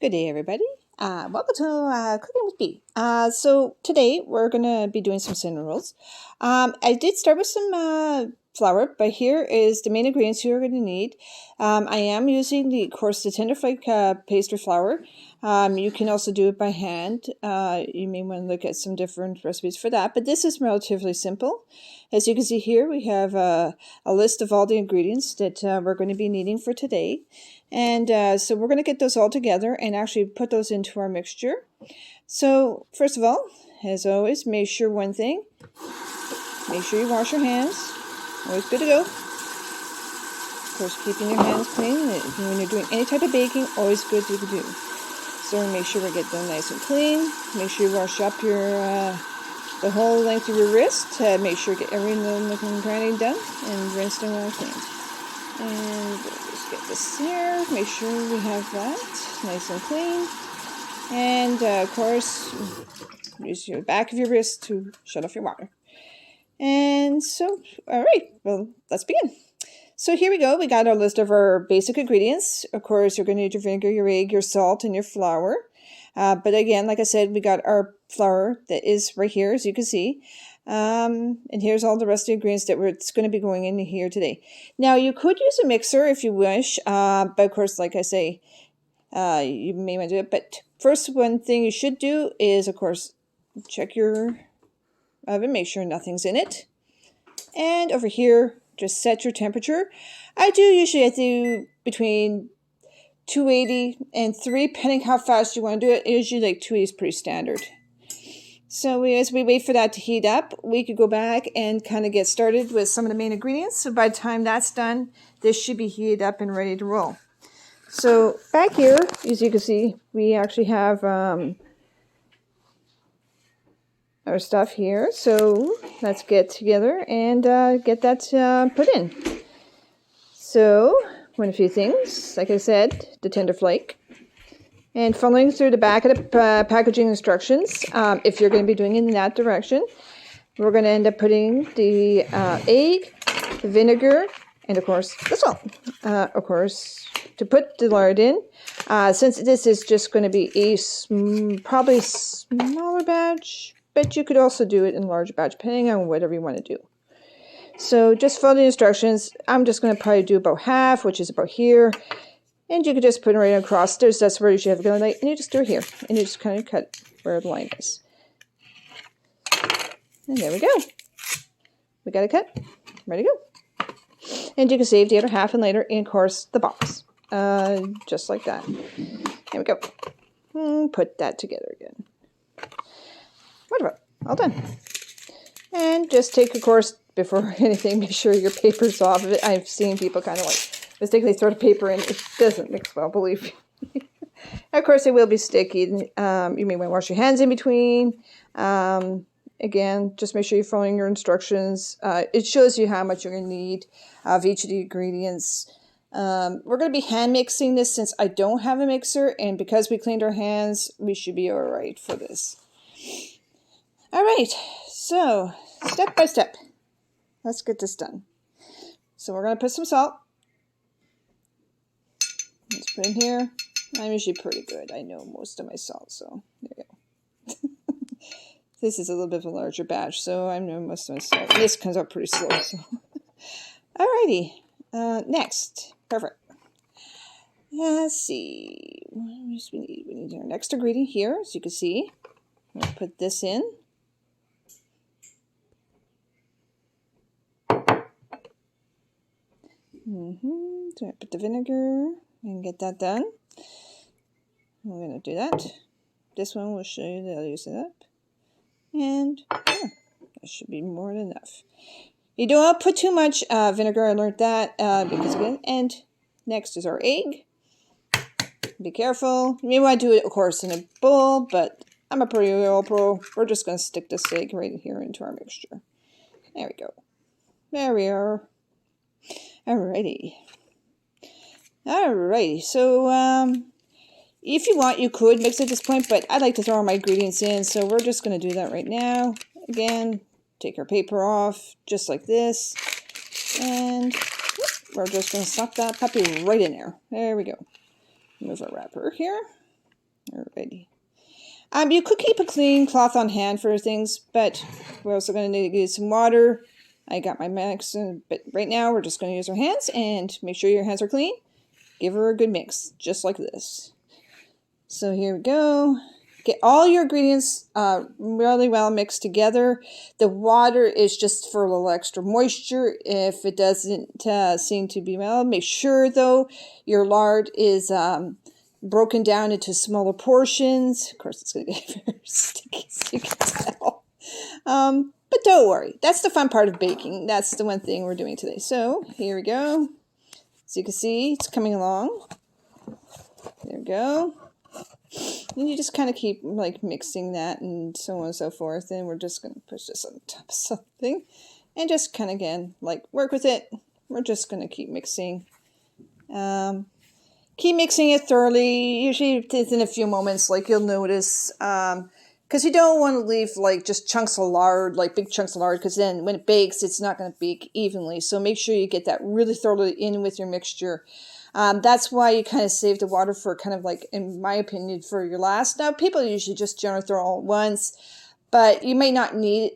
Good day, everybody. Welcome to Cooking with Bee. So today we're going to be doing some cinnamon rolls. I did start with some flour, but here is the main ingredients you're going to need. I am using the tender flake pastry flour. You can also do it by hand. You may want to look at some different recipes for that, but this is relatively simple. As you can see here, we have a list of all the ingredients that we're going to be needing for today. And so we're going to get those all together and actually put those into our mixture. So first of all, as always, make sure one thing, make sure you wash your hands. Always good to go. Of course, keeping your hands clean when you're doing any type of baking, always good to do. So make sure we get them nice and clean. Make sure you wash up your the whole length of your wrist. Make sure you get every little nook and cranny done and rinsed and well cleaned. And just get this here. Make sure we have that nice and clean. And of course, use your back of your wrist to shut off your water. And so, all right, well, let's begin. So here we go. We got our list of our basic ingredients. Of course, you're going to need your vinegar, your egg, your salt, and your flour. But again, like I said, we got our flour that is right here, as you can see. And here's all the rest of the ingredients that it's going to be going in here today. Now, you could use a mixer if you wish, but of course, like I say, you may want to do it. But first, one thing you should do is, of course, check your oven, make sure nothing's in it. And over here, just set your temperature. I do between 280 and 3, depending how fast you want to do it. Usually like 280 is pretty standard. So as we wait for that to heat up, we could go back and kind of get started with some of the main ingredients. So by the time that's done, this should be heated up and ready to roll. So back here, as you can see, we actually have our stuff here. So let's get together and get that put in. So a few things, like I said, the tender flake. And following through the back of the packaging instructions, if you're going to be doing it in that direction, we're going to end up putting the egg, the vinegar, and of course the salt. Of course, to put the lard in, since this is just going to be a probably smaller batch, but you could also do it in a larger batch, depending on whatever you want to do. So just follow the instructions. I'm just going to probably do about half, which is about here. And you could just put it right across. That's where you should have the line, and you just do it here. And you just kind of cut where the line is. And there we go. We got it cut. Ready to go. And you can save the other half and later in, of course, the box. Just like that. There we go. And put that together again. Wonderful. All done. And just take, of course, before anything, make sure your paper's off of it. I've seen people kind of like mistakenly throw the paper in. It doesn't mix well, believe me. Of course, it will be sticky. You may want to wash your hands in between. Again, just make sure you're following your instructions. It shows you how much you're going to need of each of the ingredients. We're going to be hand mixing this since I don't have a mixer, and because we cleaned our hands, we should be all right for this. All right, so step by step, let's get this done. So we're going to put some salt. Let's put in here. I'm usually pretty good. I know most of my salt, so there you go. This is a little bit of a larger batch, so I know most of my salt. This comes out pretty slow. So. Alrighty. Next. Perfect. Let's see. What else we need? We need our next ingredient here, as you can see. I'm going to put this in. So I put the vinegar and get that done. We're going to do that. This one will show you that I'll use it up. And yeah, that should be more than enough. You don't want to put too much vinegar. I learned that because again. And next is our egg. Be careful. You may want to do it, of course, in a bowl, but I'm a pretty oil pro. We're just going to stick this egg right here into our mixture. There we go. There we are. Alrighty. Alrighty. So, if you want, you could mix at this point, but I like to throw all my ingredients in, so we're just going to do that right now. Again, take our paper off, just like this. And we're just going to slap that puppy right in there. There we go. Move our wrapper here. Alrighty. You could keep a clean cloth on hand for things, but we're also going to need to use some water. I got my mix, but right now we're just going to use our hands, and make sure your hands are clean. Give her a good mix, just like this. So here we go. Get all your ingredients really well mixed together. The water is just for a little extra moisture. If it doesn't seem to be well, make sure though your lard is broken down into smaller portions. Of course, it's going to get very sticky, so you can tell. But don't worry. That's the fun part of baking. That's the one thing we're doing today. So here we go. So you can see it's coming along. There we go. And you just kind of keep like mixing that and so on and so forth. And we're just going to push this on top of something and just kind of again like work with it. We're just going to keep mixing. Keep mixing it thoroughly. Usually within a few moments, like you'll notice, because you don't want to leave like just chunks of lard, like big chunks of lard, because then when it bakes, it's not going to bake evenly. So make sure you get that really thoroughly in with your mixture. That's why you kind of save the water for kind of like, in my opinion, for your last. Now, people usually just generally throw all at once, but you may not need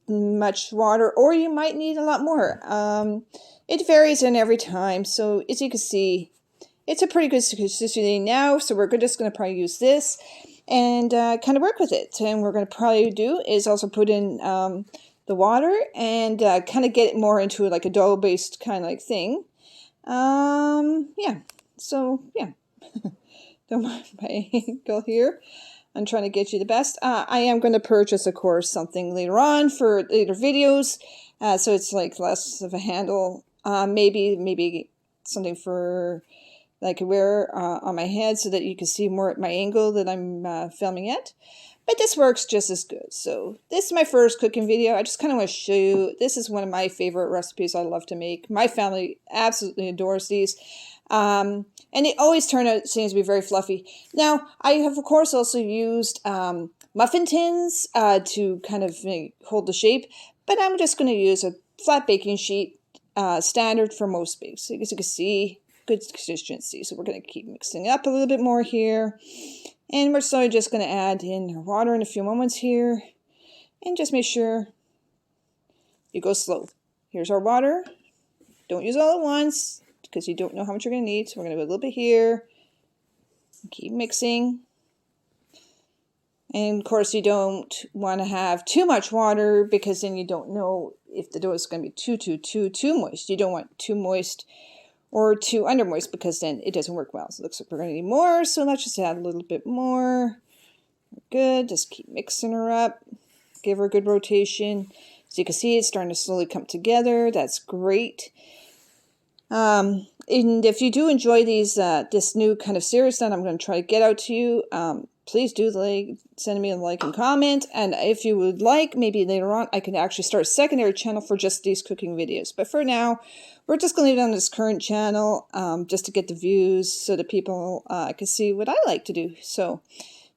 much water, or you might need a lot more. It varies in every time. So as you can see, it's a pretty good consistency now. So we're just going to probably use this and kind of work with it. And we're going to probably do is also put in the water and kind of get it more into like a dough-based kind of like thing. Yeah, so yeah, don't mind my angle here. I'm trying to get you the best. I am going to purchase, of course, something later on for later videos, so it's like less of a handle. Maybe something for that I could wear on my head so that you can see more at my angle that I'm filming at. But this works just as good. So this is my first cooking video. I just kind of want to show you. This is one of my favorite recipes I love to make. My family absolutely adores these. And they always turn out, seems to be very fluffy. Now, I have, of course, also used muffin tins to kind of hold the shape. But I'm just going to use a flat baking sheet, standard for most bakes. So as you can see, good consistency. So we're going to keep mixing up a little bit more here. And we're slowly just going to add in our water in a few moments here. And just make sure you go slow. Here's our water. Don't use all at once because you don't know how much you're going to need. So we're going to do a little bit here. Keep mixing. And of course you don't want to have too much water because then you don't know if the dough is going to be too moist. You don't want too moist or too under moist because then it doesn't work well. So it looks like we're going to need more. So let's just add a little bit more. Good. Just keep mixing her up. Give her a good rotation. So you can see it's starting to slowly come together. That's great. And if you do enjoy these, this new kind of series that I'm going to try to get out to you, please do send me a like and comment. And if you would like, maybe later on, I can actually start a secondary channel for just these cooking videos. But for now, we're just going to leave it on this current channel just to get the views so that people can see what I like to do. So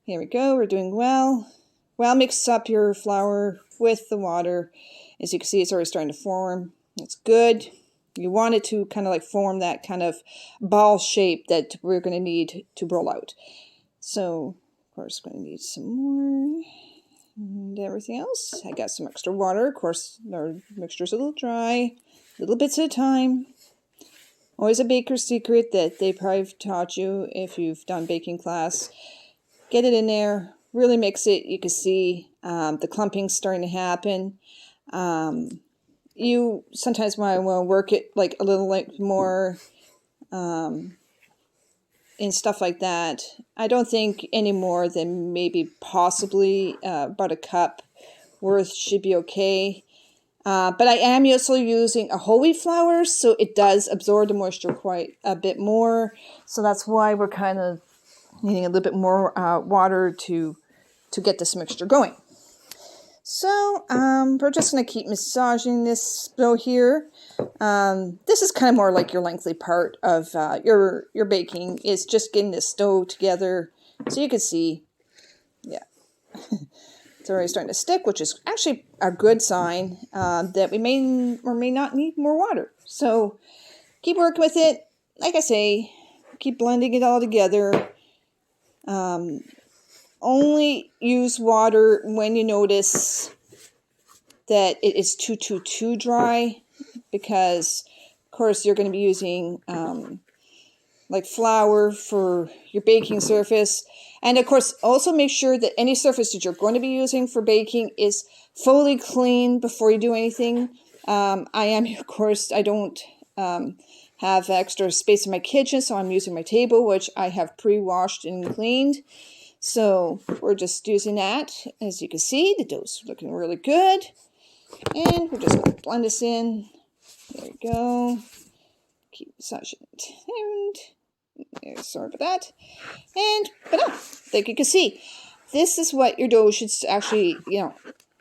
here we go. We're doing well. Well, mix up your flour with the water. As you can see, it's already starting to form. It's good. You want it to kind of like form that kind of ball shape that we're going to need to roll out. So, of course, going to need some more and everything else. I got some extra water. Of course, our mixture's a little dry. Little bits at a time. Always a baker's secret that they probably taught you if you've done baking class. Get it in there. Really mix it. You can see the clumping starting to happen. You sometimes might want to work it like a little like more and stuff like that. I don't think any more than maybe possibly about a cup worth should be okay. But I am also using a whole wheat flour, so it does absorb the moisture quite a bit more. So that's why we're kind of needing a little bit more water to get this mixture going. So we're just going to keep massaging this dough here. This is kind of more like your lengthy part of your baking. Is just getting this dough together. So you can see, yeah. It's already starting to stick, which is actually a good sign that we may or may not need more water. So keep working with it. Like I say, keep blending it all together. only use water when you notice that it is too dry, because of course you're going to be using like flour for your baking surface. And of course, also make sure that any surface that you're going to be using for baking is fully clean before you do anything. I am, of course, I don't have extra space in my kitchen, so I'm using my table, which I have pre-washed and cleaned. So we're just using that. As you can see, the dough's looking really good. And we're just going to blend this in. There we go. Keep massaging it. And sorry about that. And like you can see, this is what your dough should actually,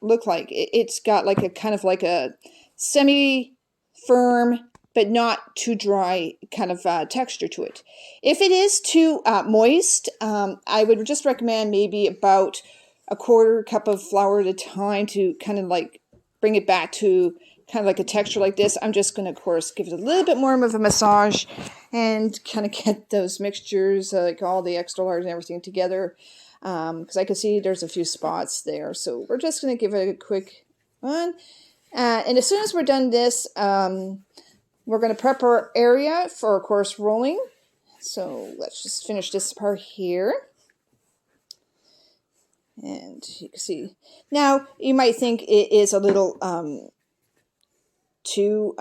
look like. It's got like a kind of like a semi-firm but not too dry kind of texture to it. If it is too moist, I would just recommend maybe about a quarter cup of flour at a time to kind of like bring it back to kind of like a texture like this. I'm just going to, of course, give it a little bit more of a massage and kind of get those mixtures, like all the extra lard and everything together. Because I can see there's a few spots there. So we're just going to give it a quick one. And as soon as we're done this, we're going to prep our area for, of course, rolling. So let's just finish this part here. And you can see. Now, you might think it is a little too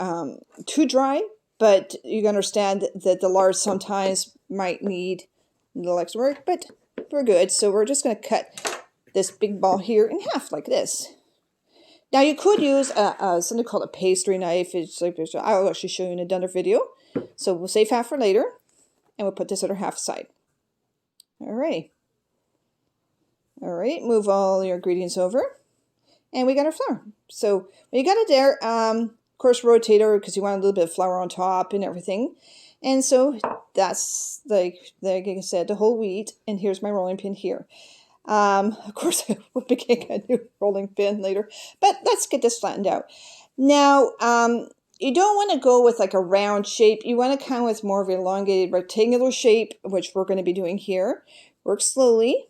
dry, but you understand that the lard sometimes might need a little extra work, but we're good. So we're just going to cut this big ball here in half like this. Now you could use something called a pastry knife. It's like I'll actually show you in another video. So we'll save half for later, and we'll put this other half aside. Alrighty. All right, move all your ingredients over, and we got our flour. So when you got it there, of course, rotate over because you want a little bit of flour on top and everything. And so that's like I said, the whole wheat. And here's my rolling pin here. Of course, I will be getting a new rolling pin later, but let's get this flattened out. Now, you don't want to go with like a round shape. You want to kind of with more of an elongated rectangular shape, which we're going to be doing here. Work slowly.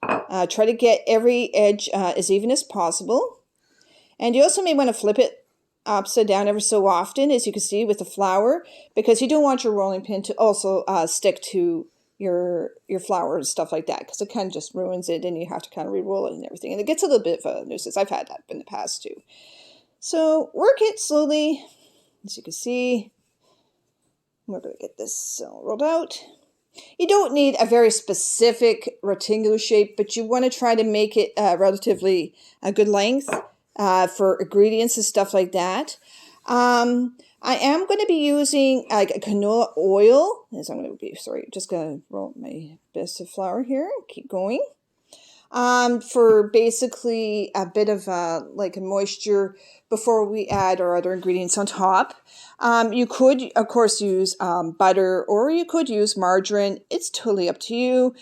Try to get every edge as even as possible. And you also may want to flip it upside down ever so often, as you can see with the flour, because you don't want your rolling pin to also stick to your flour and stuff like that, because it kind of just ruins it and you have to kind of re-roll it and everything. And it gets a little bit of a nuisance. I've had that in the past too. So work it slowly, as you can see. We're going to get this rolled out. You don't need a very specific rectangular shape, but you want to try to make it relatively a good length for ingredients and stuff like that. I am going to be using like a canola oil. As I'm going to be, just going to roll my bits of flour here. Keep going. For basically a bit of like a moisture before we add our other ingredients on top. You could, of course, use butter, or you could use margarine. It's totally up to you.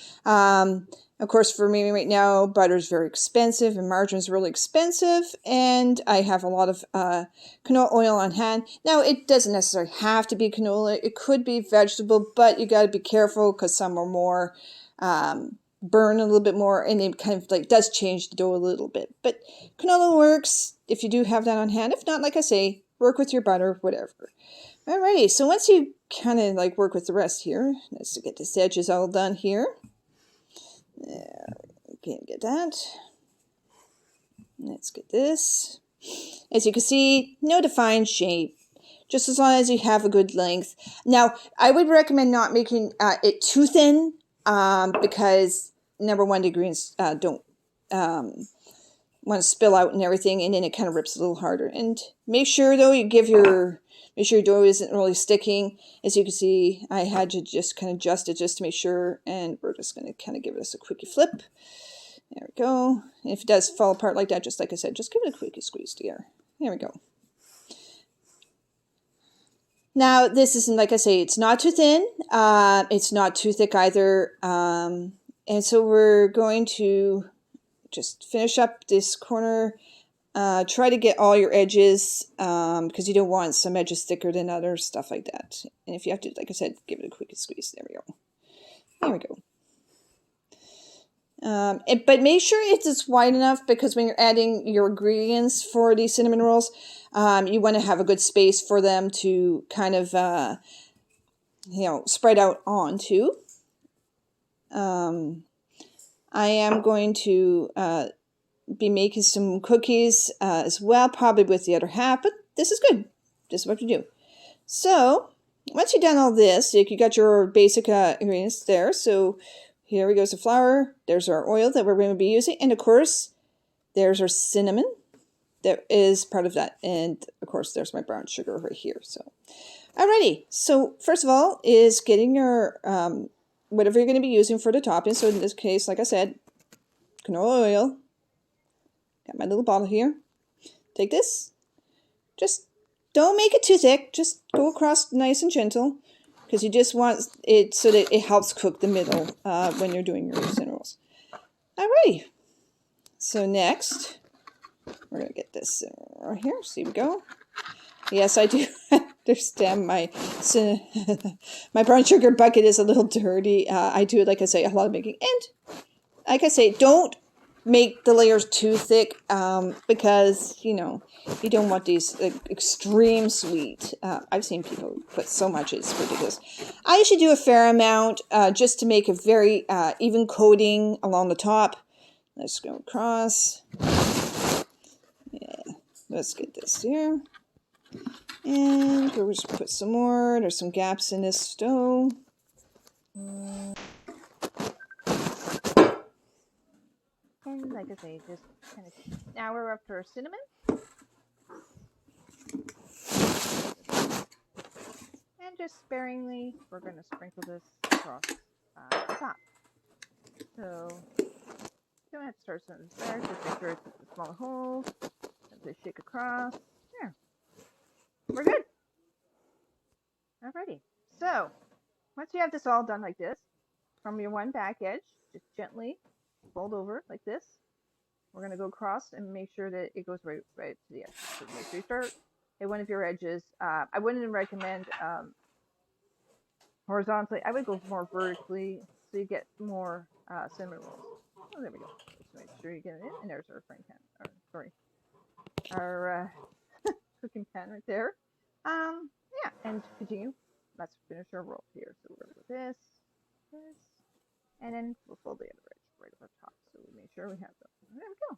Of course, for me right now, butter is very expensive and margarine is really expensive. And I have a lot of canola oil on hand. Now, it doesn't necessarily have to be canola. It could be vegetable, but you got to be careful because some are more burn a little bit more, and it kind of like does change the dough a little bit. But canola works if you do have that on hand. If not, like I say, work with your butter, whatever. Alrighty, so once you kind of like work with the rest here, let's get this edges all done here. There, can't get that. Let's get this. As you can see, no defined shape, just as long as you have a good length. Now, I would recommend not making it too thin, because number one, the ingredients don't want to spill out and everything, and then it kind of rips a little harder. And make sure though make sure your dough isn't really sticking. As you can see, I had to just kind of adjust it just to make sure, and we're just going to kind of give this a quickie flip. There we go. And if it does fall apart like that, just like I said, just give it a quickie squeeze together. There we go. Now, this isn't, like I say, it's not too thin. It's not too thick either. And so we're going to just finish up this corner. Try to get all your edges, because you don't want some edges thicker than others, stuff like that. And if you have to, like I said, give it a quick squeeze. There we go. There we go. But make sure it's wide enough, because when you're adding your ingredients for these cinnamon rolls, you want to have a good space for them to kind of, spread out onto. I am going to be making some cookies as well, probably with the other half, but this is good. This is what you do. So once you've done all this, you got your basic ingredients there. So here we go, the flour. There's our oil that we're going to be using. And of course, there's our cinnamon that is part of that. And of course, there's my brown sugar right here. So, alrighty. So first of all is getting your, whatever you're going to be using for the topping. So in this case, like I said, canola oil. Got my little bottle here. Take this. Just don't make it too thick. Just go across nice and gentle, because you just want it so that it helps cook the middle when you're doing your cinnamon rolls. Alrighty. So next, we're going to get this right here. So here we go. Yes, I do understand my brown sugar bucket is a little dirty. I do, like I say, a lot of making. And like I say, don't make the layers too thick, because, you don't want these extreme sweet. I've seen people put so much, it's ridiculous. I usually do a fair amount just to make a very even coating along the top. Let's go across. Yeah, let's get this here. And we'll just put some more. There's some gaps in this dough. And like I say, just kind of, now we're up to our cinnamon. And just sparingly, we're going to sprinkle this across the top. So, you don't have to start something there, just make sure it's a smaller hole. Just shake across. There. We're good. Alrighty. So, once you have this all done like this, from your one back edge, just gently fold over like this. We're going to go across and make sure that it goes right to the edge. So make sure you start at one of your edges. I wouldn't recommend horizontally. I would go more vertically so you get more cinnamon rolls. Oh, there we go. Just make sure you get it in. And there's our frying pan. Our cooking pan right there. Yeah, and continue. Let's finish our roll here. So we're going to go this, and then we'll fold the other edge right over top. So we make sure we have them. There we go.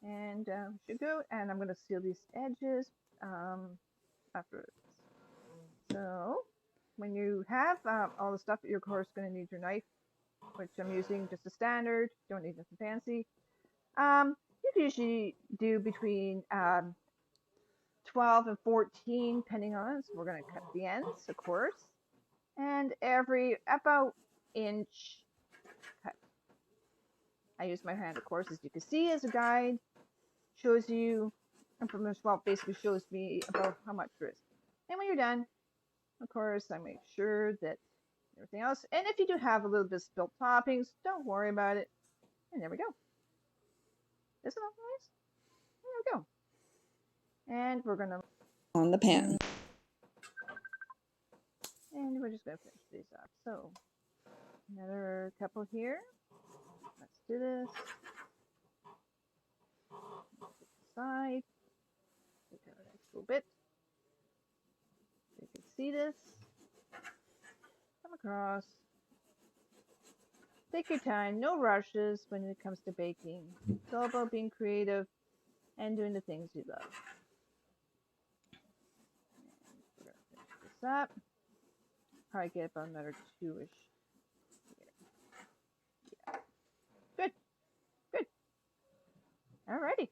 And should go. And I'm going to seal these edges after this. So when you have all the stuff, you're of course going to need your knife, which I'm using just a standard. Don't need nothing fancy. You can usually do between 12 and 14, depending on it. So we're going to cut the ends, of course, and every about inch cut. I use my hand, of course, as you can see, as a guide. Shows you, and from this, well, basically shows me about how much there is. And when you're done, of course, I make sure that everything else. And if you do have a little bit of spilled toppings, don't worry about it. And there we go. Isn't that nice? There we go. And we're gonna On the pan. And we're just gonna finish these up. So another couple here. Let's do this. Side. Take our next little bit. You can see this. Come across. Take your time, no rushes when it comes to baking. It's all about being creative and doing the things you love. And we're gonna finish this up. Probably get about another 2-ish here. Yeah. Good. Good. Alrighty.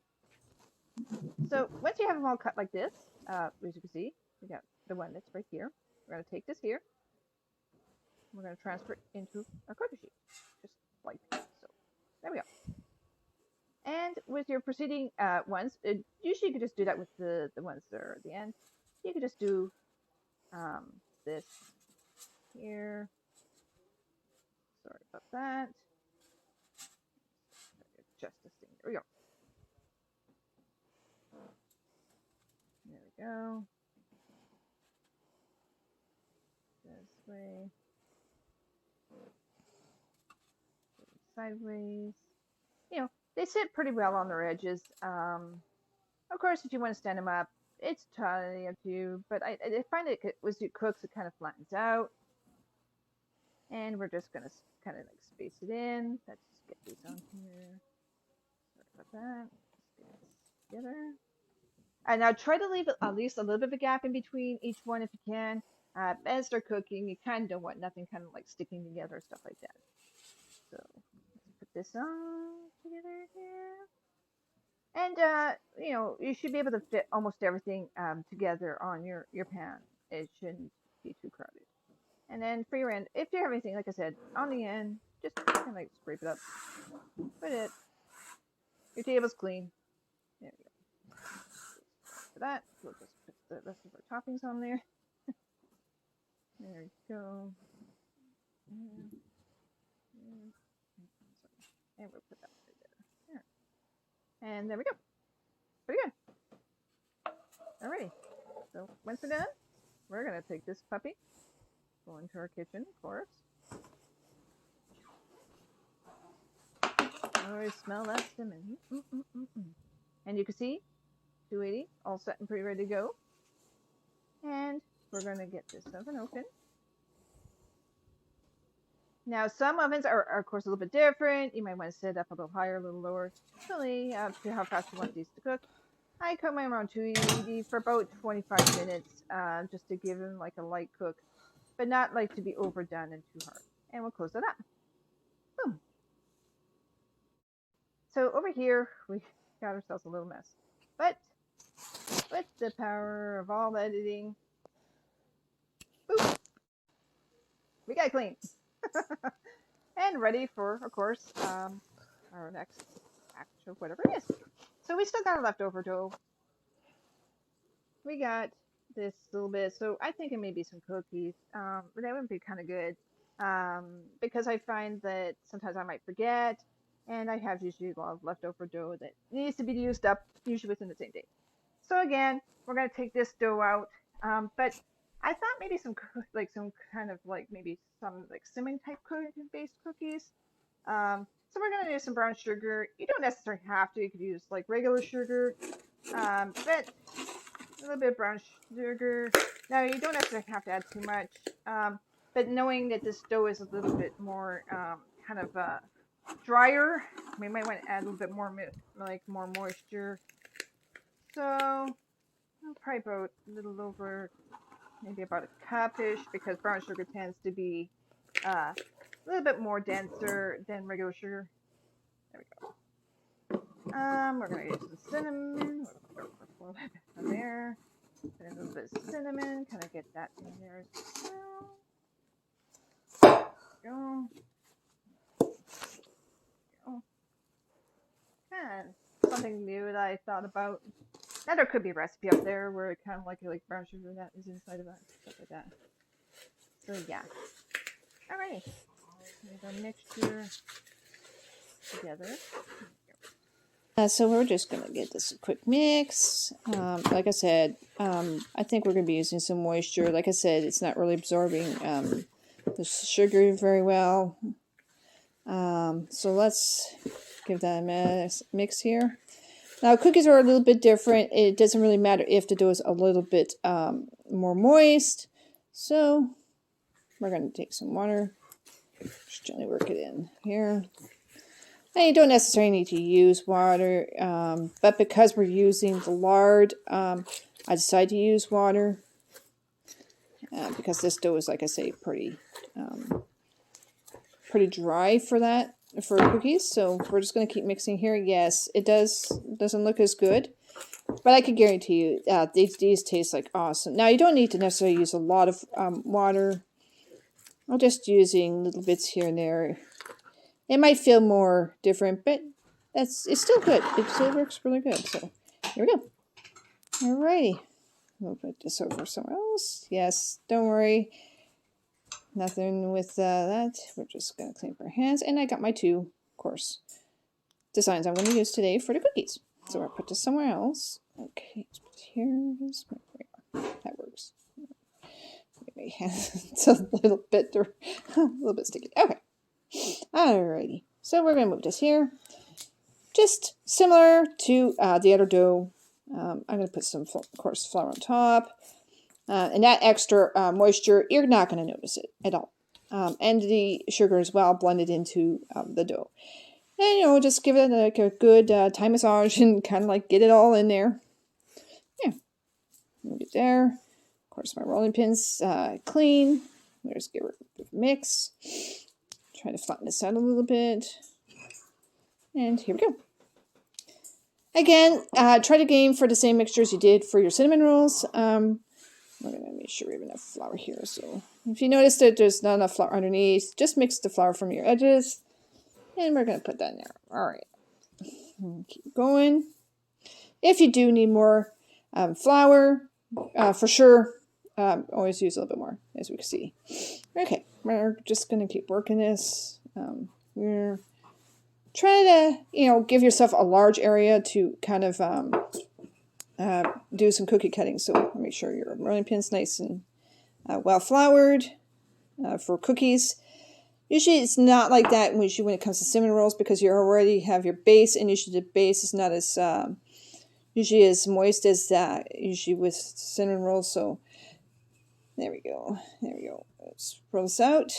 So once you have them all cut like this, as you can see, we got the one that's right here. We're going to take this here. We're going to transfer it into our cookie sheet, just like so. There we go. And with your preceding ones, usually you could just do that with the ones that are at the end. You could just do this here. Sorry about that. Adjust this thing. There we go. There we go. This way. sideways. You know, they sit pretty well on their edges. Of course, if you want to stand them up, it's totally up to you. But I find it as it cooks, it kind of flattens out. And we're just gonna kind of like space it in. Let's just get these on here. Sorry about that. Let's get this together. And now try to leave at least a little bit of a gap in between each one if you can. As they're cooking, you kind of don't want nothing kind of like sticking together, stuff like that. So let's put this on together here. And you know, you should be able to fit almost everything together on your pan. It shouldn't be too crowded. And then for your end, if you have anything, like I said, on the end, just kind of like scrape it up. Put it. Your table's clean. There we go. For that, we'll just put the rest of our toppings on there. There you go. And we'll put that right there. And there we go. Pretty good. Alrighty. So once we're done, we're gonna take this puppy, go into our kitchen, of course. I always smell that cinnamon. And you can see 280 all set and pretty ready to go. And we're gonna get this oven open. Now, some ovens are of course, a little bit different. You might want to set it up a little higher, a little lower. It's really up to how fast you want these to cook. I cook mine around 280 for about 25 minutes, just to give them like a light cook, but not like to be overdone and too hard. And we'll close it up. Boom. So over here, we got ourselves a little mess. But with the power of all editing, boom, we got it clean. And ready for, of course, our next batch of whatever it is. So we still got our leftover dough. We got this little bit, so I think it may be some cookies, but that would be kind of good, because I find that sometimes I might forget, and I have usually a lot of leftover dough that needs to be used up, usually within the same day. So again, we're going to take this dough out, but I thought maybe some kind of like maybe some like cinnamon type based cookies. So we're gonna use some brown sugar. You don't necessarily have to. You could use like regular sugar, but a little bit of brown sugar. Now you don't necessarily have to add too much, but knowing that this dough is a little bit more kind of drier, we might want to add a little bit more more moisture. So probably about a little over, maybe about a cup-ish, because brown sugar tends to be a little bit more denser than regular sugar. There we go. We're gonna use some cinnamon. We'll a little bit on there. And a little bit of cinnamon. Kind of get that in there as well. There we go. And something new that I thought about. Now there could be a recipe up there where it kind of like brown sugar that is inside of that, stuff like that. So yeah. Alrighty. Get our mixture together. So we're just going to get this a quick mix. Like I said, I think we're going to be using some moisture. Like I said, it's not really absorbing the sugar very well. So let's give that a mix here. Now, cookies are a little bit different. It doesn't really matter if the dough is a little bit more moist. So we're going to take some water. Just gently work it in here. Now, you don't necessarily need to use water, but because we're using the lard, I decided to use water because this dough is, like I say, pretty dry for cookies. So we're just going to keep mixing here. Yes, it doesn't look as good, but I can guarantee you these taste like awesome. Now, you don't need to necessarily use a lot of water. I'm just using little bits here and there. It might feel more different, but it's still good. It still works really good. So here we go. Alrighty. We'll put this over somewhere else. Yes, don't worry. Nothing with that. We're just going to clean up our hands. And I got my two, of course, designs I'm going to use today for the cookies. So I'll put this somewhere else. Okay, let's put it here. That works. Maybe it's a little bit sticky. Okay. Alrighty. So we're going to move this here. Just similar to the other dough. I'm going to put some, of course, flour on top. And that extra moisture, you're not going to notice it at all. And the sugar as well blended into the dough. And, you know, just give it like a good Thai massage and kind of like get it all in there. Yeah, move it there. Of course, my rolling pin's clean. Let's give it a mix. Try to flatten this out a little bit. And here we go. Again, try to game for the same mixtures you did for your cinnamon rolls. We're going to make sure we have enough flour here. So if you notice that there's not enough flour underneath, just mix the flour from your edges. And we're going to put that in there. All right. Keep going. If you do need more flour, for sure, always use a little bit more, as we can see. Okay, we're just going to keep working this. We're trying to, you know, give yourself a large area to kind of do some cookie cutting. So make sure your rolling pin's nice and well floured for cookies. Usually it's not like that when it comes to cinnamon rolls because you already have your base, and usually the base is not as usually as moist as that usually with cinnamon rolls. So there we go. There we go. Let's roll this out.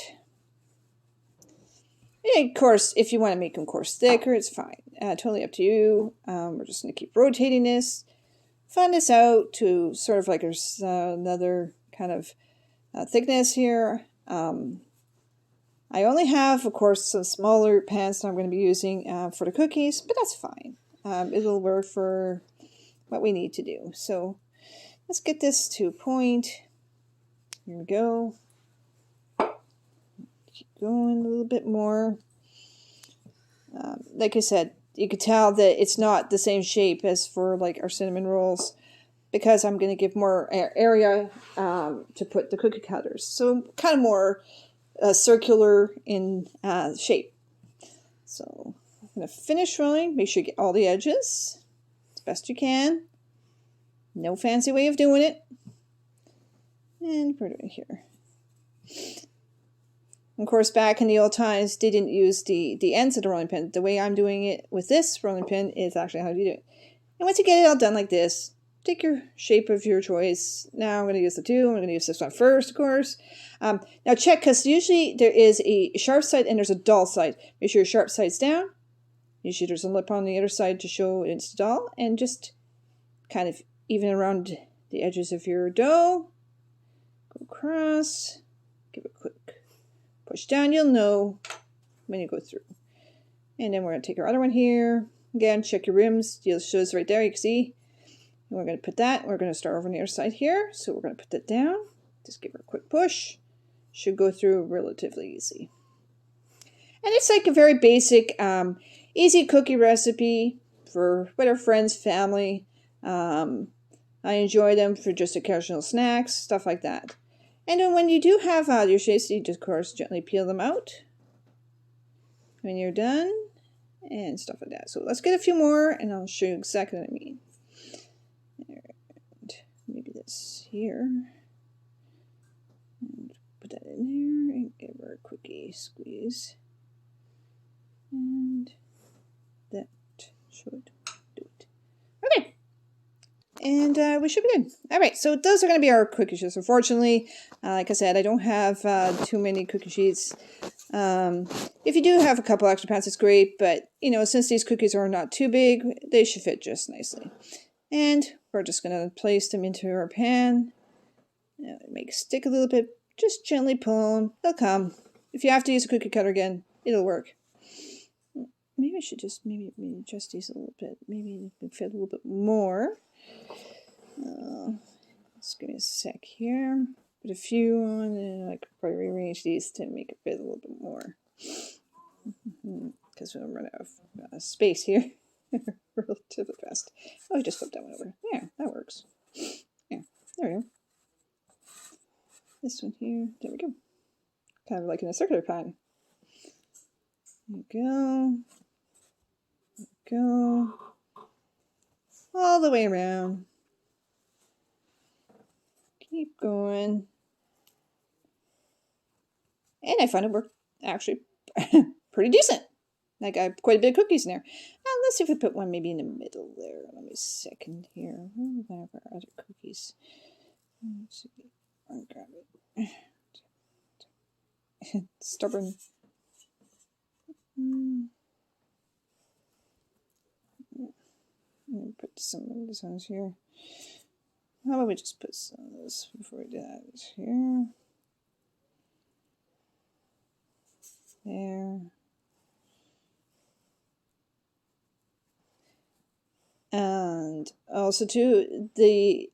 And of course, if you want to make them coarse thicker, it's fine. Totally up to you. We're just going to keep rotating this. Fan this out to sort of like another kind of thickness here. I only have, of course, some smaller pans that I'm going to be using for the cookies, but that's fine. It'll work for what we need to do. So let's get this to a point. Here we go. Keep going a little bit more. Like I said, you could tell that it's not the same shape as for like our cinnamon rolls because I'm going to give more area to put the cookie cutters. So kind of more circular in shape. So I'm going to finish rolling. Make sure you get all the edges as best you can. No fancy way of doing it. And we're doing here. Of course, back in the old times, they didn't use the ends of the rolling pin. The way I'm doing it with this rolling pin is actually how you do it. And once you get it all done like this, take your shape of your choice. Now I'm going to use the two. I'm going to use this one first, of course. Now check, because usually there is a sharp side and there's a dull side. Make sure your sharp side's down. Usually there's a lip on the other side to show it's dull. And just kind of even around the edges of your dough. Go across. Give it a quick push down. You'll know when you go through. And then we're going to take our other one here. Again, check your rims. It shows right there. You can see. And we're going to put that. We're going to start over on the other side here. So we're going to put that down. Just give her a quick push. Should go through relatively easy. And it's like a very basic, easy cookie recipe for whatever friends, family. I enjoy them for just occasional snacks, stuff like that. And then when you do have your shapes, you just, of course, gently peel them out when you're done and stuff like that. So let's get a few more, and I'll show you exactly what I mean. And maybe this here. And put that in there and give her a quickie squeeze. And that should do it. Okay. And we should be good. All right, so those are going to be our cookie sheets. Unfortunately, like I said, I don't have too many cookie sheets. If you do have a couple extra pans, it's great. But, you know, since these cookies are not too big, they should fit just nicely. And we're just going to place them into our pan. Make it stick a little bit. Just gently pull them. They'll come. If you have to use a cookie cutter again, it'll work. Maybe I should just maybe adjust these a little bit. Maybe it fit a little bit more. Just give me a sec here. Put a few on, and I could probably rearrange these to make it fit a little bit more. Because we'll run out of space here relatively fast. Oh, I just flipped that one over. Yeah, that works. Yeah, there we go. This one here. There we go. Kind of like in a circular pan. There we go. There we go. All the way around. Keep going. And I found it worked actually pretty decent. I got quite a bit of cookies in there. Let's see if we put one maybe in the middle there. Let me second here. Where are we going to have our other cookies? Let's see. I'll grab it. Stubborn. Let me put some of these ones here. How about we just put some of this before we do that here? There. And also too, the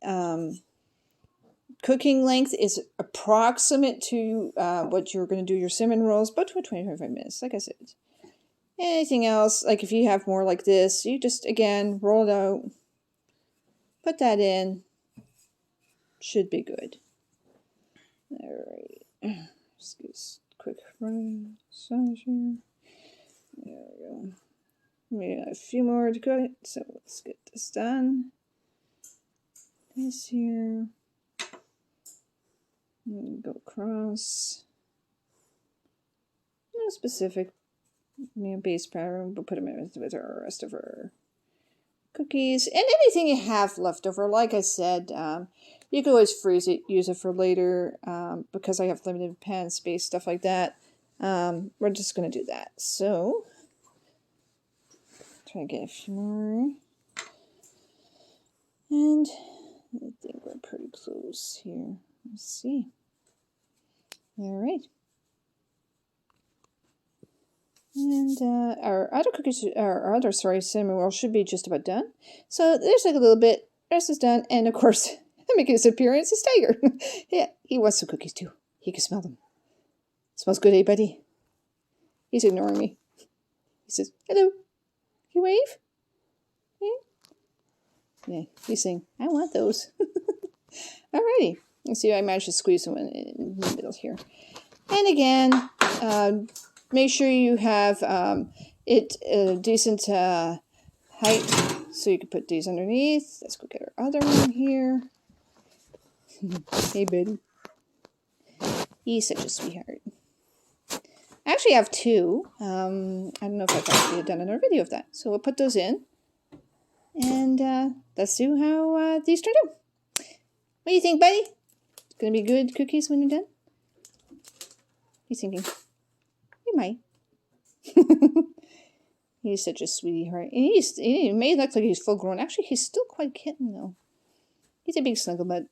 cooking length is approximate to what you're going to do your cinnamon rolls, about 20-25 minutes, like I said. Anything else, like if you have more like this, you just, again, roll it out, put that in, should be good. Alright, just get a quick run size here. There we go. Maybe a few more to cook, so let's get this done. This here. Go across. No specific base pattern. We'll put them in with our rest of our cookies. And anything you have left over, like I said, you can always freeze it, use it for later. Because I have limited pan space, stuff like that. We're just going to do that. So, try to get a few more. And I think we're pretty close here. Let's see. All right. And our other cookies, cinnamon roll should be just about done. So there's like a little bit. The rest is done. And of course, making his appearance is Tiger. Yeah, he wants some cookies too. He can smell them. Smells good, eh, buddy? He's ignoring me. He says, hello. Can you wave? Yeah, he's saying, I want those. Alrighty. Let's see if I managed to squeeze one in the middle here. And again, make sure you have it a decent height so you can put these underneath. Let's go get our other one here. Hey, buddy. He's such a sweetheart. I actually have two. I don't know if I've actually done another video of that. So we'll put those in. And let's see how these turned out. What do you think, buddy? It's going to be good cookies when you're done? He's thinking, you might. He's such a sweetie heart. And he may look like he's full grown. Actually, he's still quite kitten, though. He's a big snuggle butt.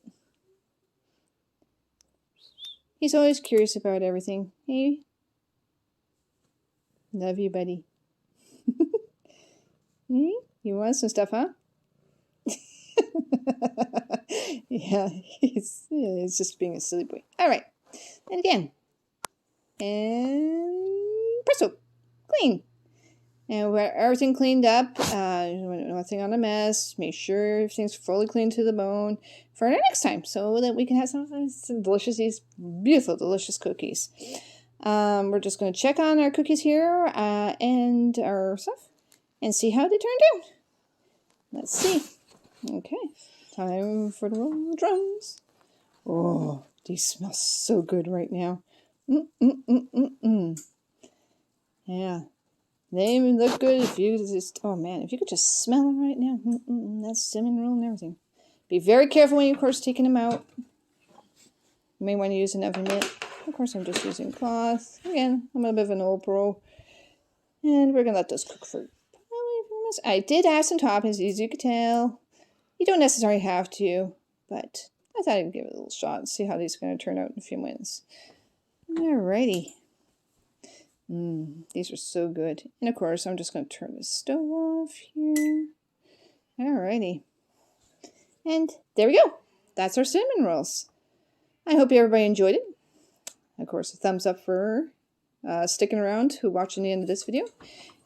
He's always curious about everything. Hey. Love you, buddy. Hey? You want some stuff, huh? Yeah, he's just being a silly boy. All right. And again. And presto. Clean. And we're everything cleaned up. Nothing on a mess. Make sure everything's fully clean to the bone for our next time, so that we can have some delicious, these beautiful, delicious cookies. We're just going to check on our cookies here and our stuff and see how they turned out. Let's see. Okay, time for the roll of drums. Oh, these smell so good right now. Yeah, they even look good if you just, oh man, if you could just smell them right now. That's cinnamon roll and everything. Be very careful when you're, of course, taking them out. You may want to use an oven mitt. Of course, I'm just using cloth. Again, I'm a bit of an old pro. And we're going to let those cook for probably 4 minutes. I did add some toppings, as you could tell. You don't necessarily have to, but I thought I'd give it a little shot and see how these are going to turn out in a few minutes. Alrighty. These are so good. And of course, I'm just going to turn the stove off here. Alrighty. And there we go. That's our cinnamon rolls. I hope everybody enjoyed it. Of course, a thumbs up for sticking around, who watching the end of this video.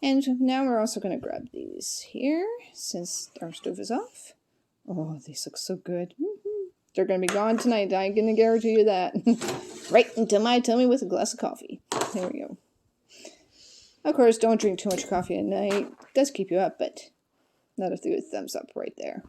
And now we're also going to grab these here, since our stove is off. Oh, these look so good. They're going to be gone tonight. I'm going to guarantee you that. Right into my tummy with a glass of coffee. There we go. Of course, don't drink too much coffee at night. It does keep you up, but not a good thumbs up right there.